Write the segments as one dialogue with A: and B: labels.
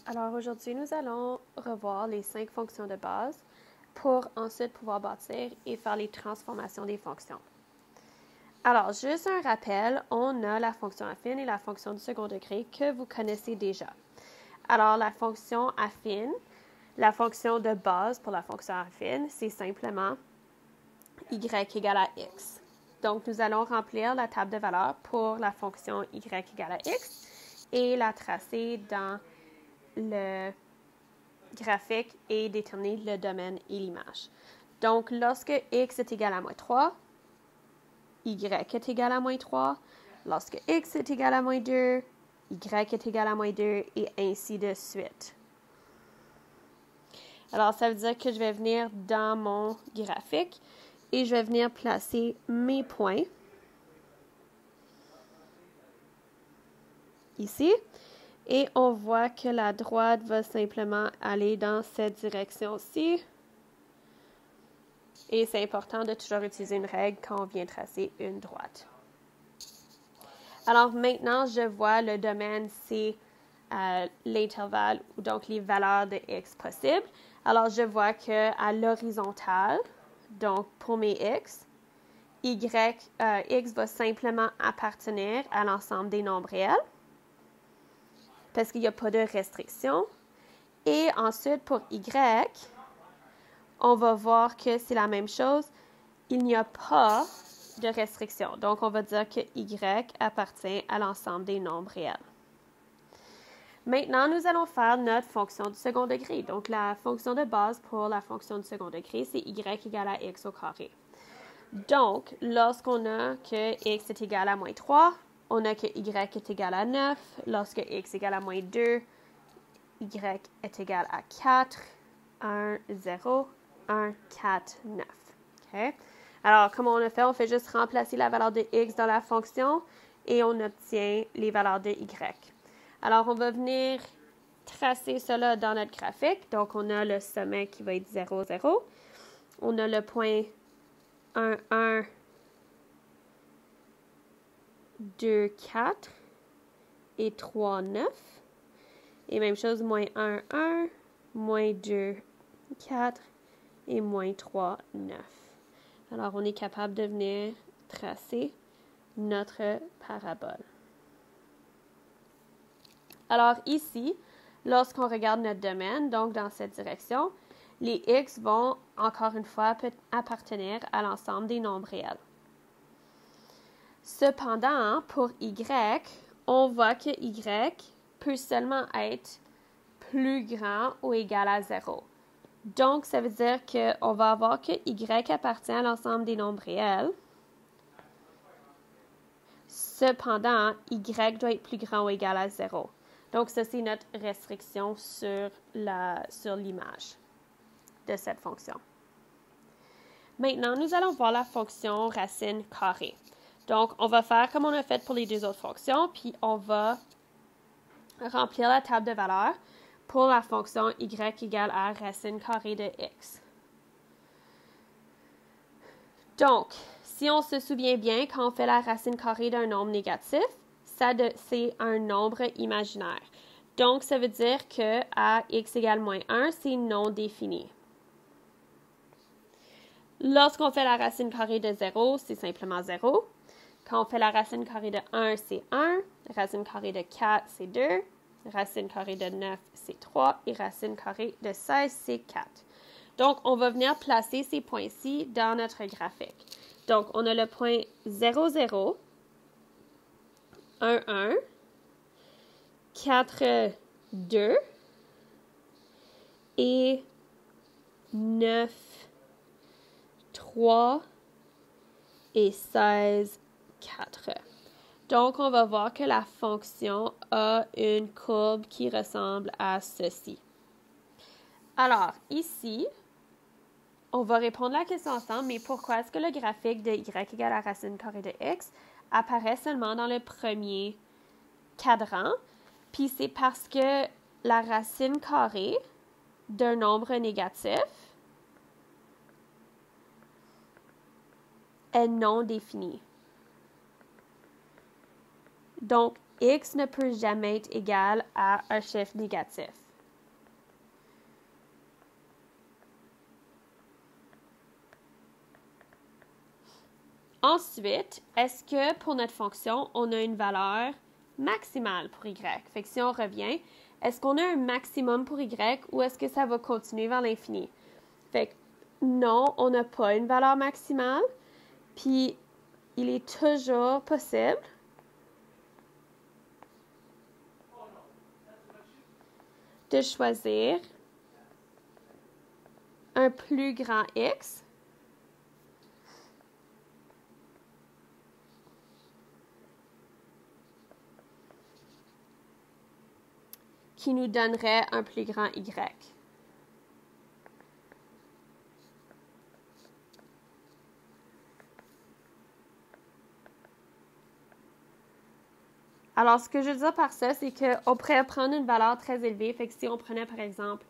A: Alors aujourd'hui, nous allons revoir les 5 fonctions de base pour ensuite pouvoir bâtir et faire les transformations des fonctions. Alors, juste un rappel, on a la fonction affine et la fonction du second degré que vous connaissez déjà. Alors, la fonction affine, la fonction de base pour la fonction affine, c'est simplement y égale à x. Donc, nous allons remplir la table de valeurs pour la fonction y égale à x et la tracer dans le graphique et déterminer le domaine et l'image. Donc, lorsque x est égal à moins 3, y est égal à moins 3. Lorsque x est égal à moins 2, y est égal à moins 2, et ainsi de suite. Alors, ça veut dire que je vais venir dans mon graphique et je vais venir placer mes points ici. Et on voit que la droite va simplement aller dans cette direction-ci. Et c'est important de toujours utiliser une règle quand on vient tracer une droite. Alors maintenant, je vois le domaine, c'est l'intervalle, ou donc les valeurs de x possibles. Alors je vois qu'à l'horizontale, donc pour mes x, x va simplement appartenir à l'ensemble des nombres réels, parce qu'il n'y a pas de restriction. Et ensuite, pour y, on va voir que c'est la même chose. Il n'y a pas de restriction. Donc, on va dire que y appartient à l'ensemble des nombres réels. Maintenant, nous allons faire notre fonction du second degré. Donc, la fonction de base pour la fonction du second degré, c'est y égale à x au carré. Donc, lorsqu'on a que x est égal à moins 3, on a que y est égal à 9. Lorsque x est égal à moins 2, y est égal à 4, 1, 0, 1, 4, 9. OK? Alors, comment on a fait? On fait juste remplacer la valeur de x dans la fonction et on obtient les valeurs de y. Alors, on va venir tracer cela dans notre graphique. Donc, on a le sommet qui va être 0, 0. On a le point 1, 1, 2, 4 et 3, 9. Et même chose, moins 1, 1, moins 2, 4 et moins 3, 9. Alors, on est capable de venir tracer notre parabole. Alors, ici, lorsqu'on regarde notre domaine, donc dans cette direction, les x vont, encore une fois, appartenir à l'ensemble des nombres réels. Cependant, pour y, on voit que y peut seulement être plus grand ou égal à 0. Donc, ça veut dire qu'on va avoir que y appartient à l'ensemble des nombres réels. Cependant, y doit être plus grand ou égal à 0. Donc, ça, c'est notre restriction sur l'image de cette fonction. Maintenant, nous allons voir la fonction racine carrée. Donc, on va faire comme on a fait pour les deux autres fonctions, puis on va remplir la table de valeurs pour la fonction y égale à racine carrée de x. Donc, si on se souvient bien, quand on fait la racine carrée d'un nombre négatif, c'est un nombre imaginaire. Donc, ça veut dire que à x égale moins 1, c'est non défini. Lorsqu'on fait la racine carrée de 0, c'est simplement 0. Quand on fait la racine carrée de 1, c'est 1. Racine carrée de 4, c'est 2. Racine carrée de 9, c'est 3. Et racine carrée de 16, c'est 4. Donc, on va venir placer ces points-ci dans notre graphique. Donc, on a le point 0, 0, 1, 1, 4, 2 et 9, 3 et 16, 4. Donc, on va voir que la fonction a une courbe qui ressemble à ceci. Alors, ici, on va répondre à la question ensemble, mais pourquoi est-ce que le graphique de y égale à racine carrée de x apparaît seulement dans le premier cadran? Puis c'est parce que la racine carrée d'un nombre négatif est non définie. Donc, x ne peut jamais être égal à un chiffre négatif. Ensuite, est-ce que pour notre fonction, on a une valeur maximale pour y? Fait que si on revient, est-ce qu'on a un maximum pour y ou est-ce que ça va continuer vers l'infini? Fait que non, on n'a pas une valeur maximale, puis il est toujours possible de choisir un plus grand x qui nous donnerait un plus grand y. Alors, ce que je veux dire par ça, c'est qu'on pourrait prendre une valeur très élevée. Fait que si on prenait, par exemple,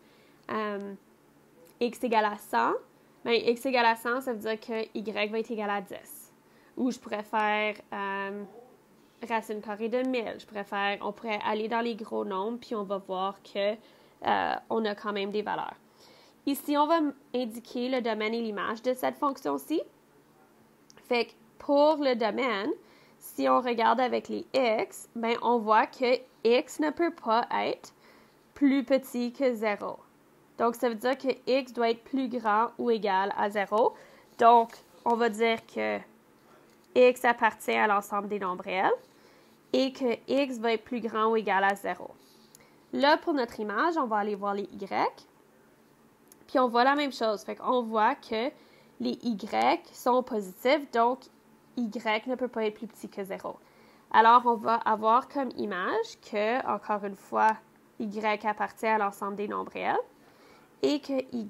A: x égale à 100, bien, x égale à 100, ça veut dire que y va être égal à 10. Ou je pourrais faire racine carrée de 1000. On pourrait aller dans les gros nombres, puis on va voir que on a quand même des valeurs. Ici, on va indiquer le domaine et l'image de cette fonction-ci. Fait que pour le domaine, si on regarde avec les x, ben on voit que x ne peut pas être plus petit que 0. Donc, ça veut dire que x doit être plus grand ou égal à 0. Donc, on va dire que x appartient à l'ensemble des nombres réels et que x va être plus grand ou égal à 0. Là, pour notre image, on va aller voir les y. Puis, on voit la même chose. Fait qu'on voit que les y sont positifs, donc y ne peut pas être plus petit que 0. Alors, on va avoir comme image que, encore une fois, y appartient à l'ensemble des nombres réels et que y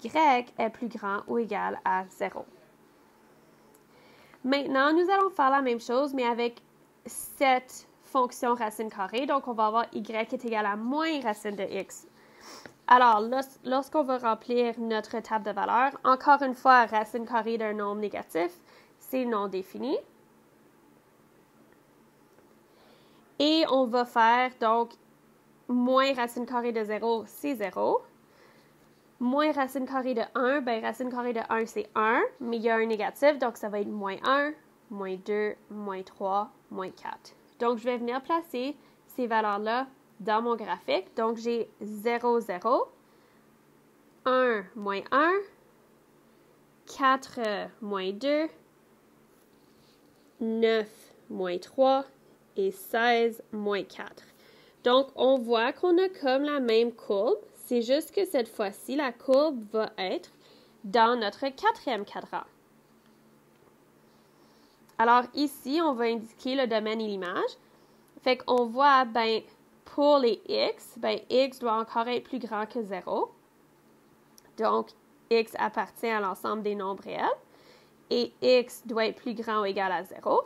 A: est plus grand ou égal à 0. Maintenant, nous allons faire la même chose, mais avec cette fonction racine carrée. Donc, on va avoir y est égal à moins racine de x. Alors, lorsqu'on va remplir notre table de valeurs, encore une fois, racine carrée d'un nombre négatif, c'est non défini. Et on va faire, donc, moins racine carrée de 0, c'est 0. Moins racine carrée de 1, bien, racine carrée de 1, c'est 1, mais il y a un négatif, donc ça va être moins 1, moins 2, moins 3, moins 4. Donc, je vais venir placer ces valeurs-là dans mon graphique. Donc, j'ai 0, 0, 1, moins 1, 4, moins 2, 9, moins 3 et 16, moins 4. Donc, on voit qu'on a comme la même courbe. C'est juste que cette fois-ci, la courbe va être dans notre quatrième cadran. Alors ici, on va indiquer le domaine et l'image. Fait qu'on voit, ben, pour les x, ben, x doit encore être plus grand que 0. Donc, x appartient à l'ensemble des nombres réels. Et x doit être plus grand ou égal à 0.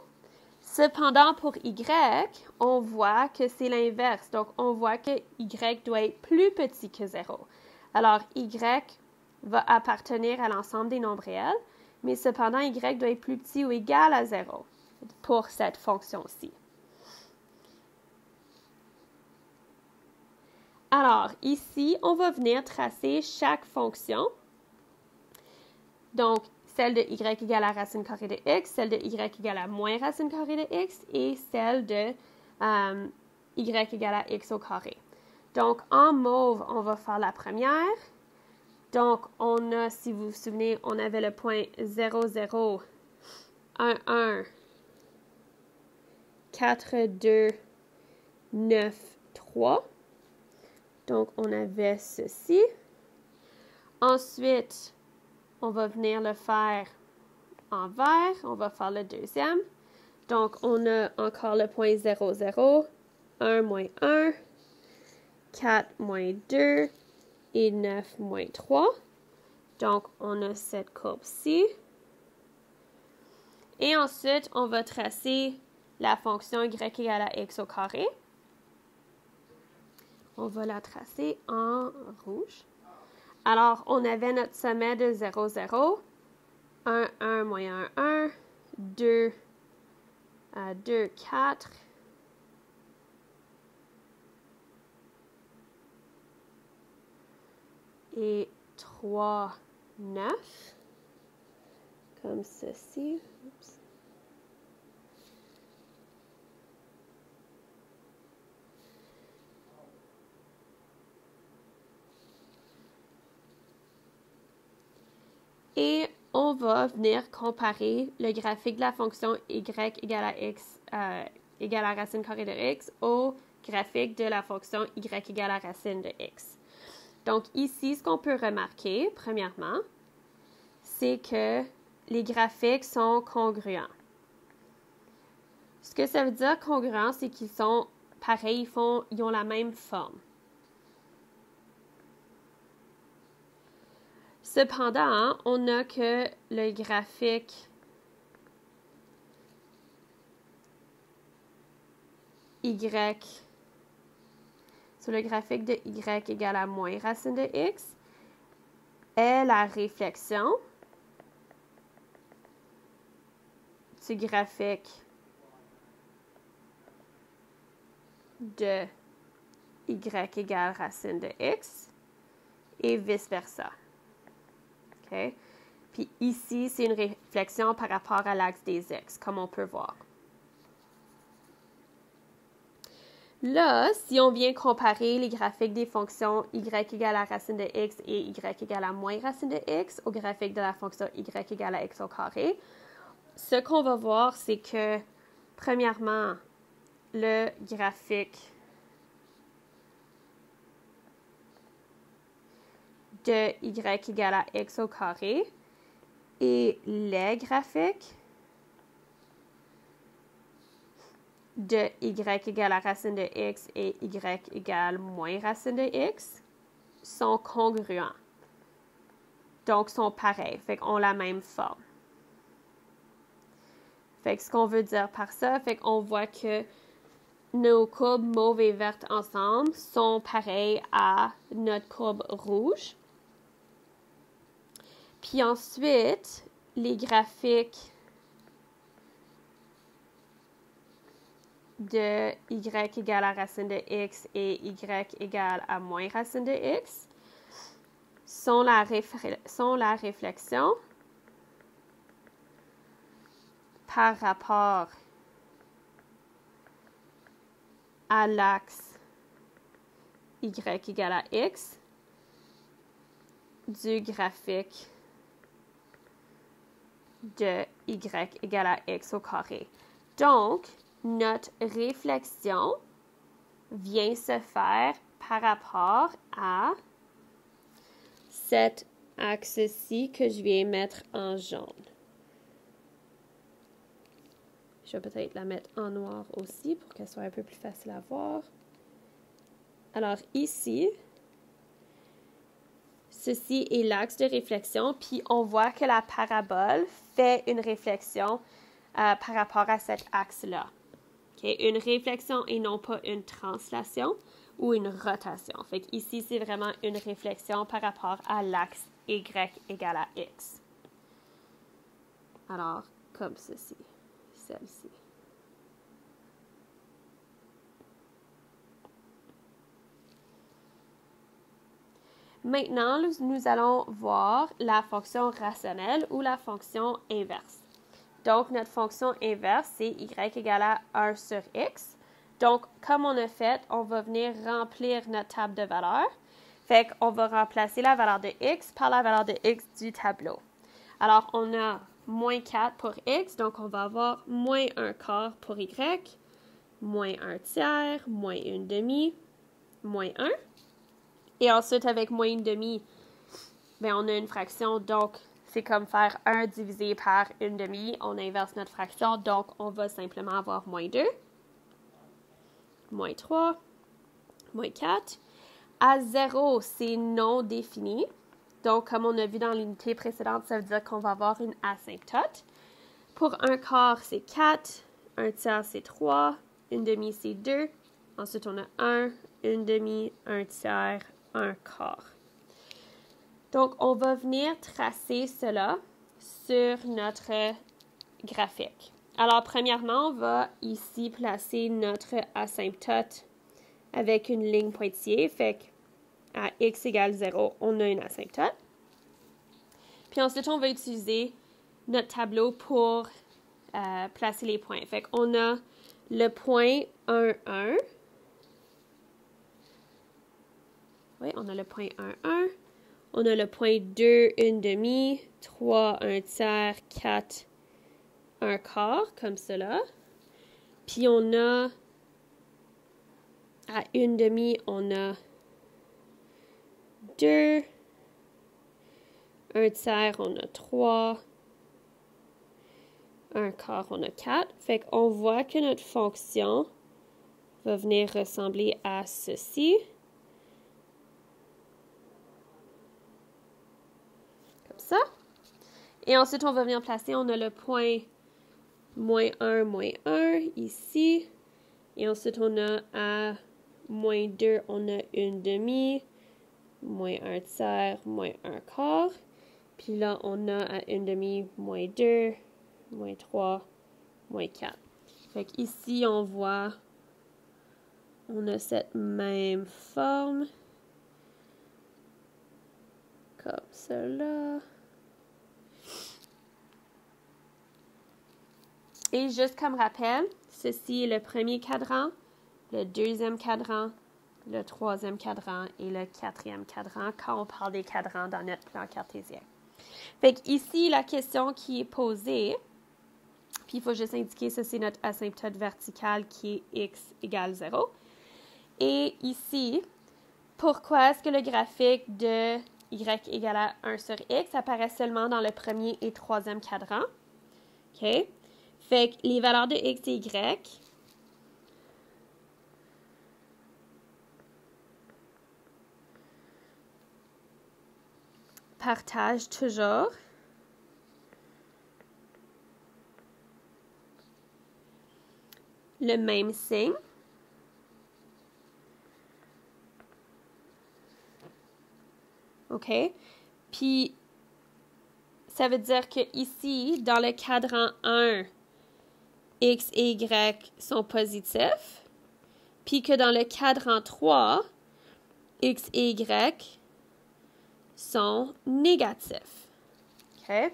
A: Cependant, pour y, on voit que c'est l'inverse. Donc, on voit que y doit être plus petit que 0. Alors, y va appartenir à l'ensemble des nombres réels, mais cependant, y doit être plus petit ou égal à 0 pour cette fonction-ci. Alors, ici, on va venir tracer chaque fonction. Donc, celle de y égale à racine carrée de x, celle de y égale à moins racine carrée de x et celle de y égale à x au carré. Donc, en mauve, on va faire la première. Donc, on a, si vous vous souvenez, on avait le point 0, 0, 1, 1, 4, 2, 9, 3. Donc, on avait ceci. Ensuite, on va venir le faire en vert. On va faire le deuxième. Donc, on a encore le point 0, 0, 1, moins 1, 4, moins 2 et 9, moins 3. Donc, on a cette courbe-ci. Et ensuite, on va tracer la fonction y égale à x au carré. On va la tracer en rouge. Alors, on avait notre sommet de 0, 0, 1, 1, moins 1, 1, 2, 2, 4, et 3, 9, comme ceci. Oups. Et on va venir comparer le graphique de la fonction y égale à x égale à racine carrée de x au graphique de la fonction y égale à racine de x. Donc ici, ce qu'on peut remarquer, premièrement, c'est que les graphiques sont congruents. Ce que ça veut dire congruent, c'est qu'ils sont pareils, ils ont la même forme. Cependant, on n'a que le graphique y, sur le graphique de y égale à moins racine de x, est la réflexion du graphique de y égale racine de x et vice-versa. Okay? Puis ici, c'est une réflexion par rapport à l'axe des x, comme on peut voir. Là, si on vient comparer les graphiques des fonctions y égale à racine de x et y égale à moins racine de x au graphique de la fonction y égale à x au carré, ce qu'on va voir, c'est que, premièrement, le graphique de y égale à x au carré et les graphiques de y égale à racine de x et y égale moins racine de x sont congruents. Donc, sont pareils, fait qu'on a la même forme. Fait que ce qu'on veut dire par ça, fait qu'on voit que nos courbes mauve et verte ensemble sont pareilles à notre courbe rouge. Puis ensuite, les graphiques de y égale à racine de x et y égale à moins racine de x sont la réflexion par rapport à l'axe y égale à x du graphique de y égale à x au carré. Donc, notre réflexion vient se faire par rapport à cet axe-ci que je vais mettre en jaune. Je vais peut-être la mettre en noir aussi pour qu'elle soit un peu plus facile à voir. Alors ici, ceci est l'axe de réflexion, puis on voit que la parabole fait une réflexion par rapport à cet axe-là. Okay? Une réflexion et non pas une translation ou une rotation. Fait qu'ici, c'est vraiment une réflexion par rapport à l'axe y égale à x. Alors, comme ceci, celle-ci. Maintenant, nous allons voir la fonction rationnelle ou la fonction inverse. Donc, notre fonction inverse, c'est y égale à 1 sur x. Donc, comme on a fait, on va venir remplir notre table de valeurs. Fait qu'on va remplacer la valeur de x par la valeur de x du tableau. Alors, on a moins 4 pour x, donc on va avoir moins 1 quart pour y, moins 1 tiers, moins 1 demi, moins 1. Et ensuite, avec moins 1 demi, bien, on a une fraction, donc c'est comme faire 1 divisé par 1 demi. On inverse notre fraction, donc on va simplement avoir moins 2, moins 3, moins 4. À 0, c'est non défini. Donc, comme on a vu dans l'unité précédente, ça veut dire qu'on va avoir une asymptote. Pour 1 quart, c'est 4. 1 tiers, c'est 3. 1 demi, c'est 2. Ensuite, on a 1, 1 demi, 1 tiers, 1 quart. Donc, on va venir tracer cela sur notre graphique. Alors, premièrement, on va ici placer notre asymptote avec une ligne pointillée. Fait qu'à x égale 0, on a une asymptote. Puis ensuite, on va utiliser notre tableau pour placer les points. Fait qu'on a le point 1, 1. Oui, on a le point 1, 1. On a le point 2, 1/2, 3, 1/3, 4, 1/4, comme cela. Puis on a, à 1/2, on a 2, 1/3, on a 3, 1/4, on a 4. Fait qu'on voit que notre fonction va venir ressembler à ceci. Comme ça. Et ensuite, on va venir placer, on a le point -1, -1 ici. Et ensuite, on a à -2, on a 1/2, -1/3, -1/4. Puis là, on a à 1/2, -2, -3, -4. Fait qu'ici, on voit, on a cette même forme. Comme cela. Et juste comme rappel, ceci est le premier cadran, le deuxième cadran, le troisième cadran et le quatrième cadran quand on parle des cadrans dans notre plan cartésien. Fait qu'ici, la question qui est posée, puis il faut juste indiquer, ça c'est notre asymptote vertical qui est x égale 0. Et ici, pourquoi est-ce que le graphique de y égale à 1 sur x apparaît seulement dans le premier et troisième cadran? OK? Fait que les valeurs de x et y partagent toujours le même signe. OK? Puis, ça veut dire que ici, dans le cadran 1, x et y sont positifs. Puis que dans le cadran 3, x et y sont négatifs. OK?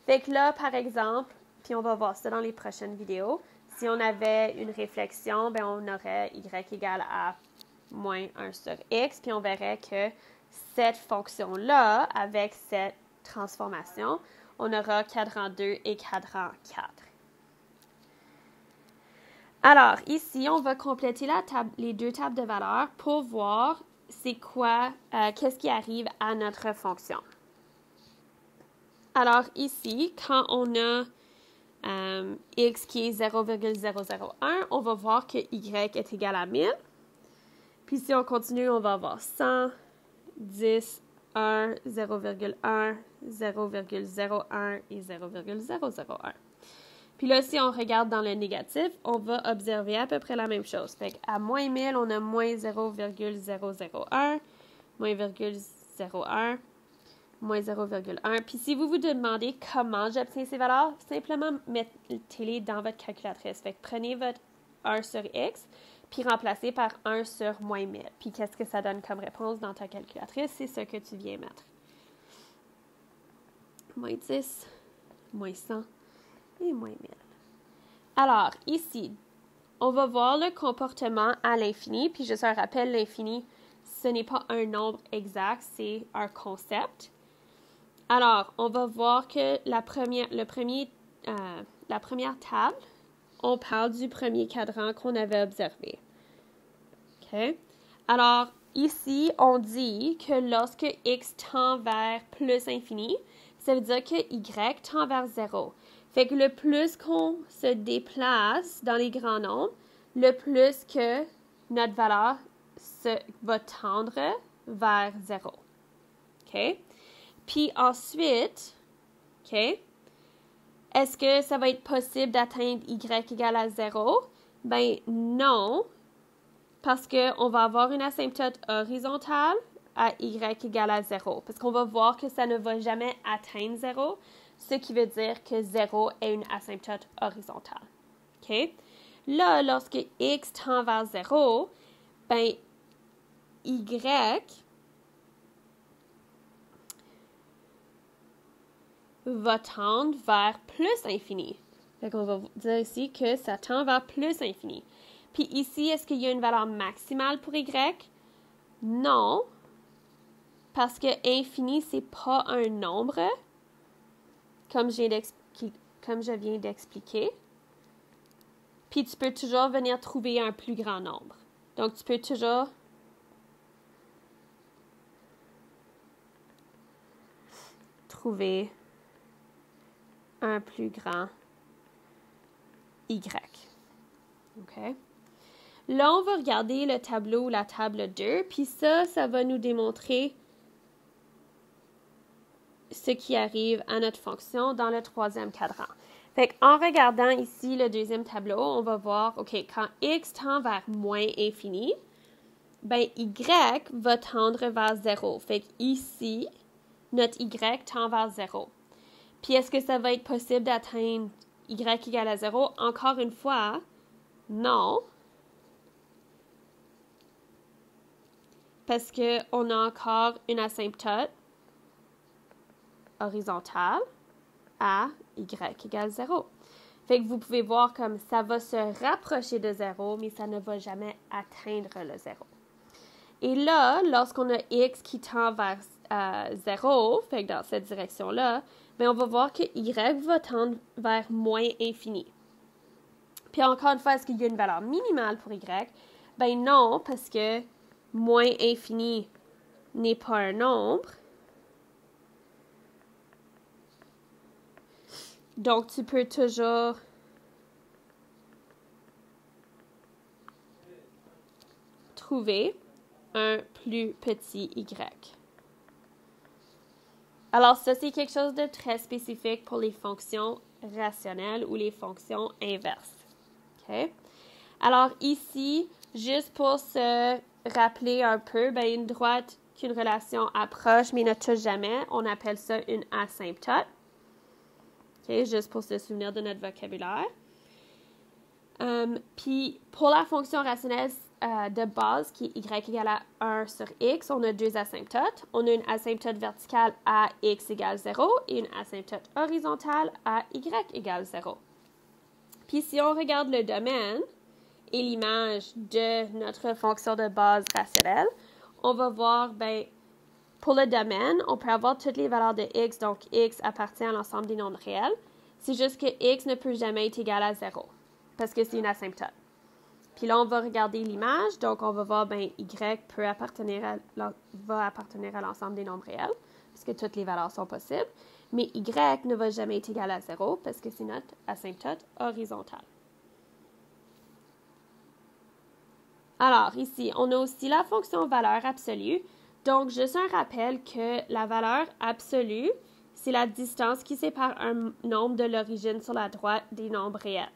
A: Fait que là, par exemple, puis on va voir ça dans les prochaines vidéos, si on avait une réflexion, ben on aurait y égale à -1 sur x, puis on verrait que cette fonction-là, avec cette transformation, on aura cadran 2 et cadran 4. Alors, ici, on va compléter les deux tables de valeurs pour voir c'est quoi, qu'est-ce qui arrive à notre fonction. Alors, ici, quand on a x qui est 0,001, on va voir que y est égal à 1000. Puis si on continue, on va avoir 100, 10, 1, 0,1, 0,01 et 0,001. Puis là, si on regarde dans le négatif, on va observer à peu près la même chose. Fait qu'à moins 1000, on a moins 0,001, moins 0,01, moins 0,1. Puis si vous vous demandez comment j'obtiens ces valeurs, simplement mettez-les dans votre calculatrice. Fait que prenez votre 1 sur x, puis remplacez par 1 sur moins 1000. Puis qu'est-ce que ça donne comme réponse dans ta calculatrice? C'est ce que tu viens mettre. Moins 10, moins 100 et moins 1000. Alors, ici, on va voir le comportement à l'infini. Puis juste un rappel, l'infini, ce n'est pas un nombre exact, c'est un concept. Alors, on va voir que la première table, on parle du premier cadran qu'on avait observé. OK? Alors, ici, on dit que lorsque x tend vers plus infini, ça veut dire que y tend vers 0. Fait que le plus qu'on se déplace dans les grands nombres, le plus que notre valeur va tendre vers 0. OK? Puis ensuite, OK, est-ce que ça va être possible d'atteindre y égale à 0? Ben non, parce qu'on va avoir une asymptote horizontale à y égale à 0. Parce qu'on va voir que ça ne va jamais atteindre 0, ce qui veut dire que 0 est une asymptote horizontale. OK? Là, lorsque x tend vers 0, ben y va tendre vers plus infini. Fait qu'on va dire ici que ça tend vers plus infini. Puis ici, est-ce qu'il y a une valeur maximale pour y? Non. parce que infini, c'est pas un nombre, comme je viens d'expliquer. Puis tu peux toujours venir trouver un plus grand nombre. Donc, tu peux toujours trouver un plus grand y. OK? Là, on va regarder le tableau ou la table 2, puis ça va nous démontrer ce qui arrive à notre fonction dans le troisième cadran. Fait qu'en regardant ici le deuxième tableau, on va voir, OK, quand x tend vers moins infini, ben y va tendre vers 0. Fait qu'ici, notre y tend vers 0. Puis est-ce que ça va être possible d'atteindre y égale à 0? Encore une fois, non. Parce qu'on a encore une asymptote horizontale à y égale 0. Fait que vous pouvez voir comme ça va se rapprocher de 0, mais ça ne va jamais atteindre le 0. Et là, lorsqu'on a x qui tend vers 0, fait que dans cette direction-là, bien, on va voir que y va tendre vers moins infini. Puis encore une fois, est-ce qu'il y a une valeur minimale pour y? Ben non, parce que moins infini n'est pas un nombre. Donc, tu peux toujours trouver un plus petit y. Alors, ça, c'est quelque chose de très spécifique pour les fonctions rationnelles ou les fonctions inverses. OK? Alors, ici, juste pour se rappeler un peu, ben, une droite qu'une relation approche mais ne touche jamais, on appelle ça une asymptote. OK? Juste pour se souvenir de notre vocabulaire. Puis, pour la fonction rationnelle de base, qui est y égale à 1 sur x, on a deux asymptotes. On a une asymptote verticale à x égale 0 et une asymptote horizontale à y égale 0. Puis, si on regarde le domaine et l'image de notre fonction de base rationnelle, on va voir, ben, pour le domaine, on peut avoir toutes les valeurs de x, donc x appartient à l'ensemble des nombres réels. C'est juste que x ne peut jamais être égal à 0, parce que c'est une asymptote. Puis là, on va regarder l'image, donc on va voir, ben, y va appartenir à l'ensemble des nombres réels, puisque toutes les valeurs sont possibles, mais y ne va jamais être égal à 0, parce que c'est notre asymptote horizontale. Alors, ici, on a aussi la fonction valeur absolue. Donc, juste un rappel que la valeur absolue, c'est la distance qui sépare un nombre de l'origine sur la droite des nombres réels.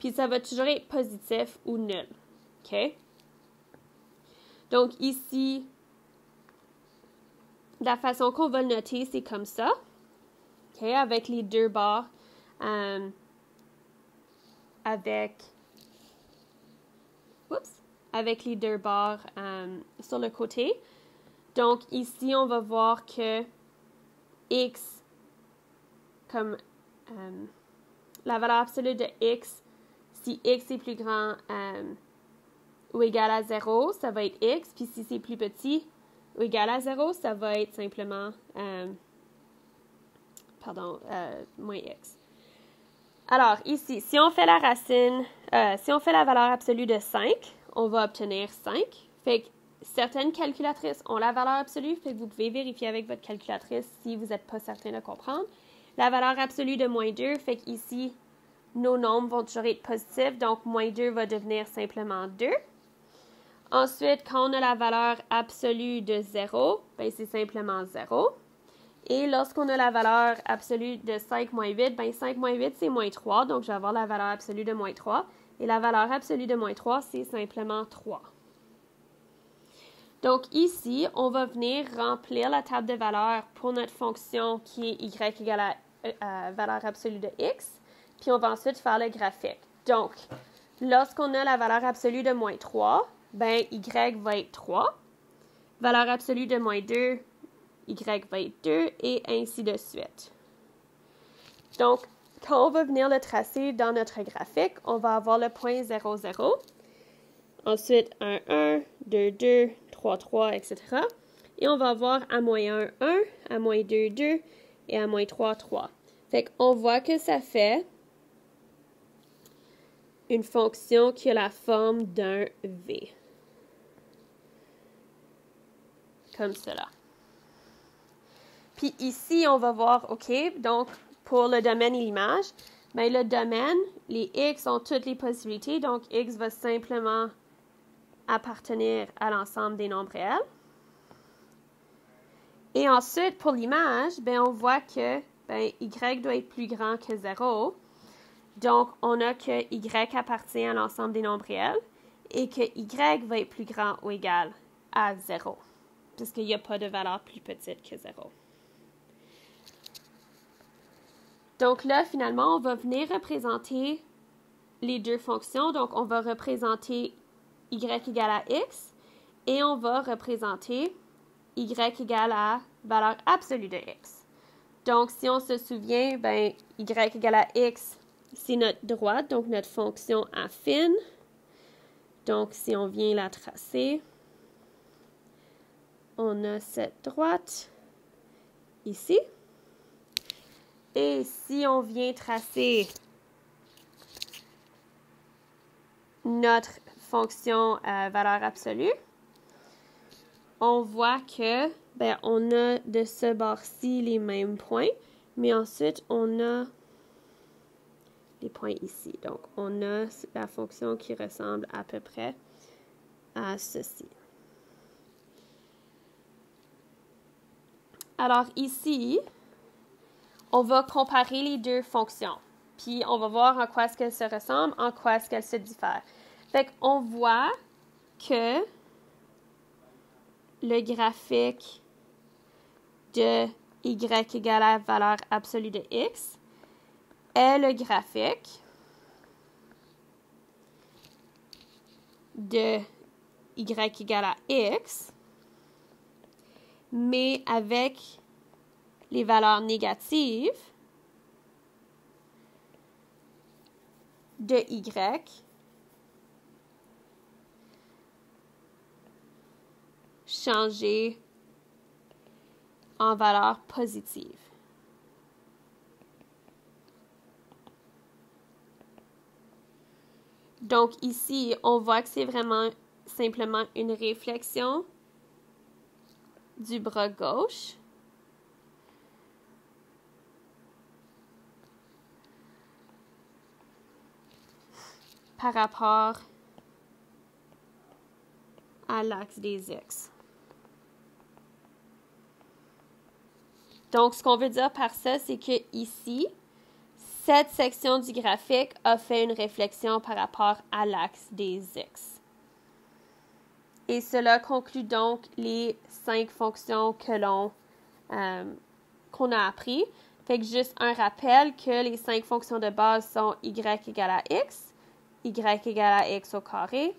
A: Puis, ça va toujours être positif ou nul. OK? Donc, ici, la façon qu'on va le noter, c'est comme ça. OK? Avec les deux barres. Avec les deux barres sur le côté. Donc, ici, on va voir que x, comme la valeur absolue de x, si x est plus grand ou égal à 0, ça va être x. Puis si c'est plus petit ou égal à 0, ça va être simplement moins x. Alors, ici, si on fait la valeur absolue de 5, on va obtenir 5. Fait que certaines calculatrices ont la valeur absolue, fait que vous pouvez vérifier avec votre calculatrice si vous n'êtes pas certain de comprendre. La valeur absolue de moins 2, fait qu'ici, nos nombres vont toujours être positifs, donc moins 2 va devenir simplement 2. Ensuite, quand on a la valeur absolue de 0, ben c'est simplement 0. Et lorsqu'on a la valeur absolue de 5 moins 8, ben 5 moins 8, c'est moins 3, donc je vais avoir la valeur absolue de moins 3. Et la valeur absolue de moins 3, c'est simplement 3. Donc ici, on va venir remplir la table de valeurs pour notre fonction qui est y égale à valeur absolue de x, puis on va ensuite faire le graphique. Donc, lorsqu'on a la valeur absolue de moins 3, ben y va être 3. Valeur absolue de moins 2, y va être 2, et ainsi de suite. Donc, quand on va venir le tracer dans notre graphique, on va avoir le point 0, 0. Ensuite, 1, 1, 2, 2, 3, 3, etc. Et on va avoir à moins 1, 1, à moins 2, 2 et à moins 3, 3. Fait qu'on voit que ça fait une fonction qui a la forme d'un V. Comme cela. Puis ici, on va voir, OK, donc pour le domaine et l'image, bien le domaine, les X ont toutes les possibilités, donc X va simplement appartenir à l'ensemble des nombres réels. Et ensuite, pour l'image, bien, on voit que bien, Y doit être plus grand que 0. Donc, on a que Y appartient à l'ensemble des nombres réels et que Y va être plus grand ou égal à 0, puisqu'il n'y a pas de valeur plus petite que 0. Donc là, finalement, on va venir représenter les deux fonctions. Donc, on va représenter Y égale à X et on va représenter Y égale à valeur absolue de X. Donc, si on se souvient, ben, Y égale à X, c'est notre droite, donc notre fonction affine. Donc, si on vient la tracer, on a cette droite ici. Et si on vient tracer notre fonction valeur absolue, on voit que ben, on a de ce bord-ci les mêmes points, mais ensuite on a les points ici. Donc, on a la fonction qui ressemble à peu près à ceci. Alors ici, on va comparer les deux fonctions. Puis, on va voir en quoi est-ce qu'elles se ressemblent, en quoi est-ce qu'elles se diffèrent. Fait qu'on voit que le graphique de Y égale à valeur absolue de X est le graphique de Y égale à X, mais avec les valeurs négatives de Y changées en valeur positive. Donc ici, on voit que c'est vraiment simplement une réflexion du bras gauche. Par rapport à l'axe des X. Donc, ce qu'on veut dire par ça, c'est que ici, cette section du graphique a fait une réflexion par rapport à l'axe des X. Et cela conclut donc les 5 fonctions que qu'on a appris. Fait que juste un rappel que les 5 fonctions de base sont Y égale à X, Y égale à X au carré,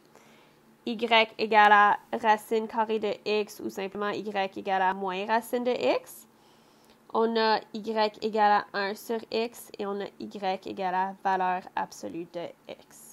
A: Y égale à racine carrée de X ou simplement Y égale à moins racine de X. On a Y égale à 1 sur X et on a Y égale à valeur absolue de X.